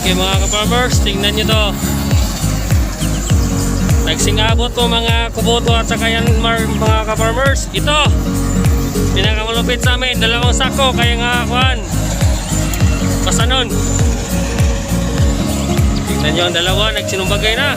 Okay mga ka-farmers, tingnan nyo to. Nagsingabot to mga kuboto at saka yan mga ka-farmers. Ito, pinakamalupit sa amin, 2 sako, kaya nga kuhan. Pasanon. Tingnan nyo ang 2, nagsinumbagay na.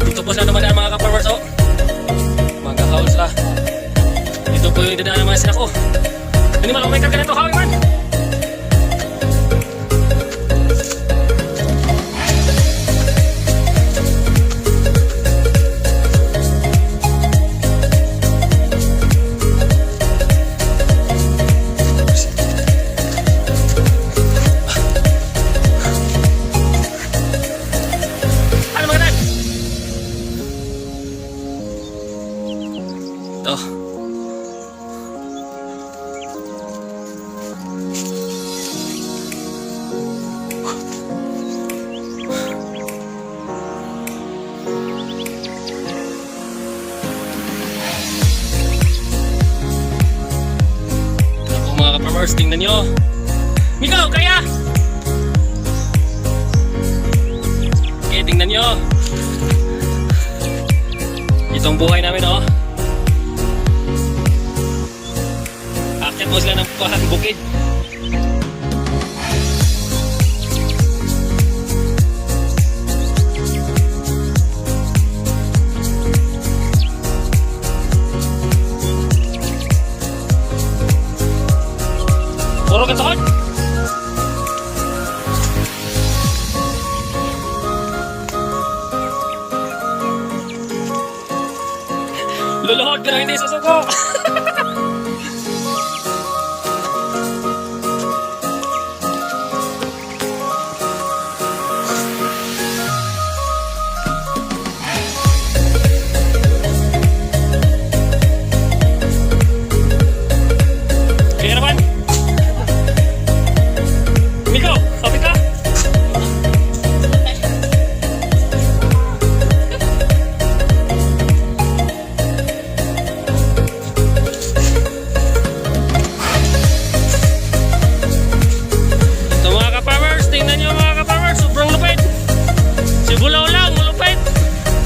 Dito po sa naman mga ka-farmers, oh. Mga house ah. Dito po yung dadaan ng mga sinako. Hindi man, may karga na ito, hawin man. Ito. Ito po mga ka-farmers, tingnan nyo. Mikaw, kaya! Okay, tingnan nyo. Itong buhay namin, oh. Akit mo sila ng bukid. Puro ka sakot. Luluhod ka na hindi susuko.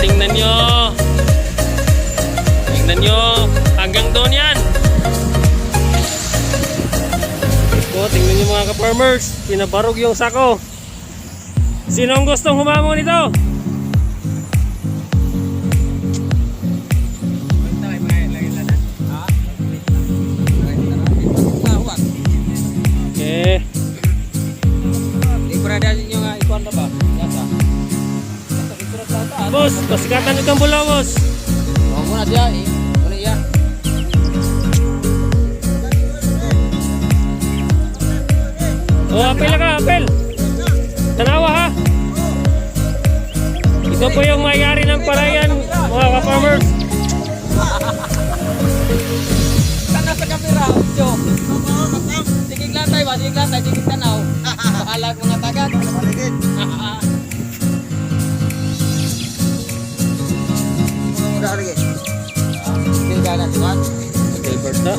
Tingnan nyo, hanggang doon yan. So, tingnan nyo mga ka-farmers, pinabarog yung sako. Sinong gustong humamon nito? Okay. Bos, pasikatan itong bola, bos. Muna dia, boleh ya. Oh, apel ka, apel. Tanawa ha. Ito po yung mayari ng palayan, mga ka-farmers. Sana sa kamera, Jo. Sige lantai, ba? Sige lantai, sige tanaw. Paalag mga tagat. Udah lagi. Tinggal na tuan. Okay, Berta.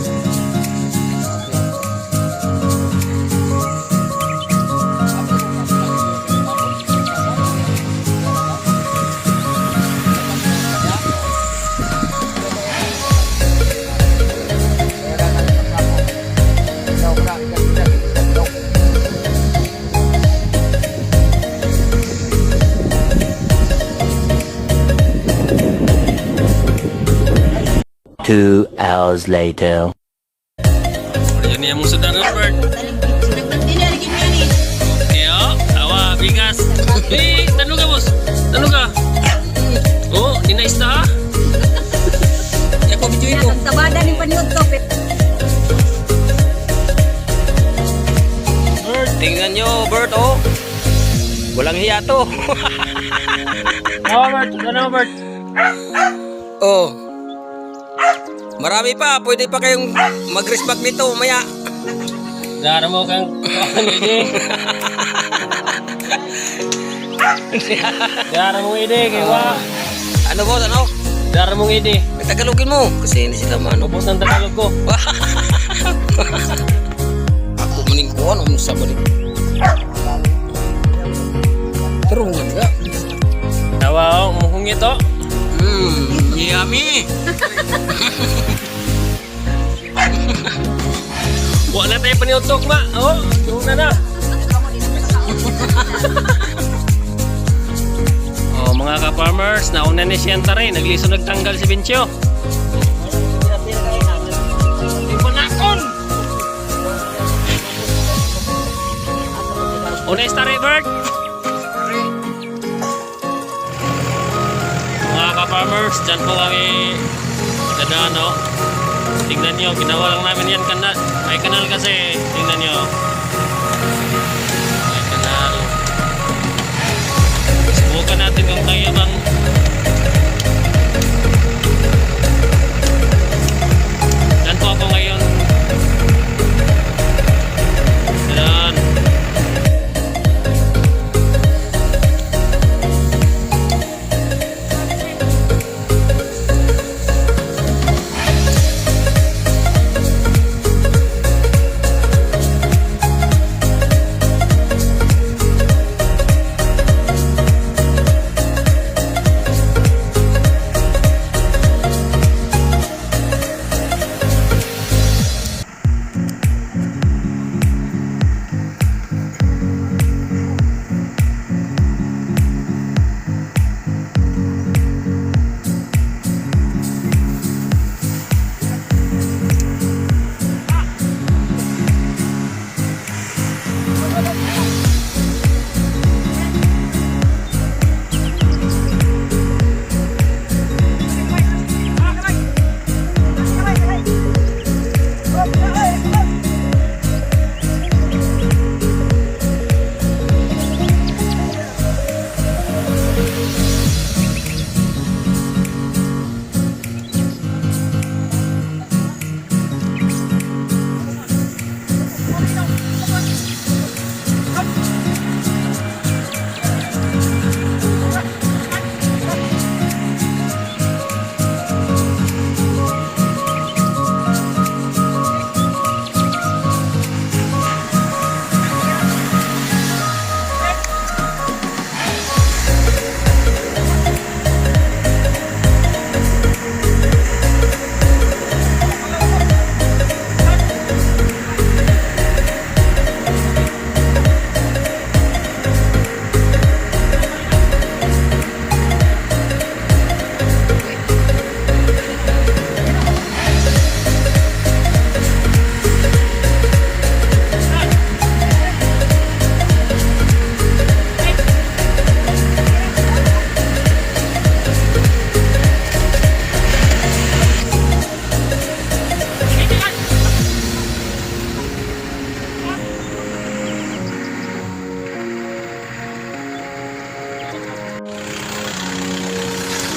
Two hours later. Yan niya mong sudan, Robert. Okay, oh. Awa, bigas. Eh, tanong ka, boss. Tanong ka. Oh, ninais na ha? Ya ko video ito. Tabada ni paniod to, pit. Tingnan nyo, Bert, oh. Walang hiya to. Ano, Bert? Oh. Marami pa. Pwede pa kayong mag-respect nito maya. Dara mo kang ide. Dara mo ide, kaya Ano boss, ano? dara mong ide. Tagalogin mo. Kasi hindi sila maano. Ubos ng Tagalog ko. Ako maning kuhan. Ano sa balik? Terungan ka. Tawa, mukhang ito. Yummy. Wala tayo paniutok, ma. Oh, yung na. Oh, mga ka-farmers, nauna ni Sienta rin. Nagliso nagtanggal si Bencho. Ipunakon! Una is tari, Bert. Mga ka-farmers, dyan po kami dadaan, no? Tingnan nyo, ginawa lang namin yan may kanal kasi. Tingnan nyo. May kanal. Subukan natin kung kaya bang dyan po ako ngayon. Yan.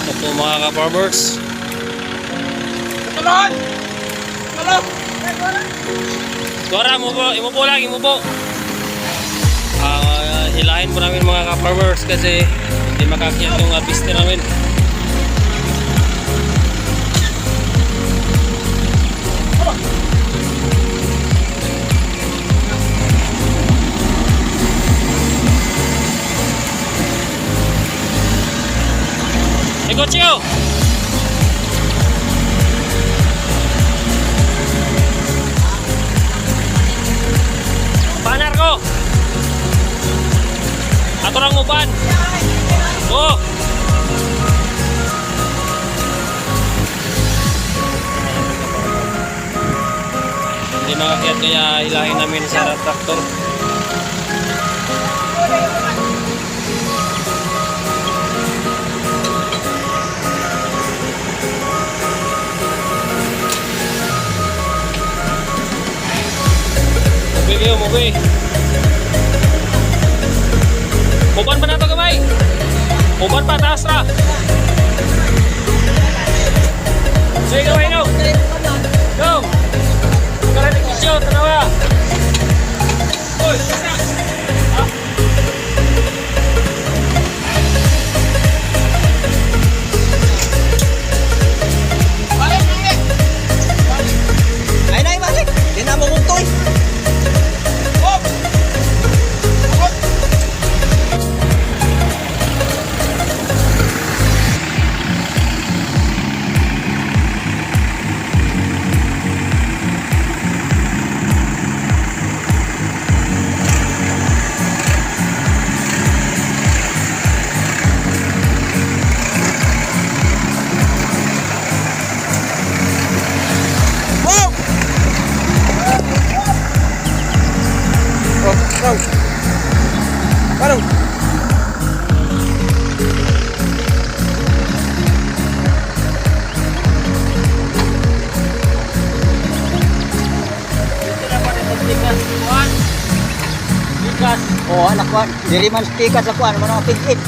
Ito mga ka-farmers. Tulon! Tulon! Dora, imupo lang, imupo. Hilahin po namin mga ka-farmers kasi hindi makakiyat yung piste namin. Negosyo! Panar ko! Ato lang uban! Oh! Hindi makakiyat kaya hilahin namin sa traktor. Sige, umuwi. Uban pa na to gamay. Uban pa, taas ra. Sige, gamay, no. Go. Karating isyo, tanawa. Uy, basta. Ah. Ay, nay, balik. Di na mo muntoy. Hop! Hop! Wow! Oh, parang. Ikas. Oh, anak ko. Diri man stikas ako ano mga pigit.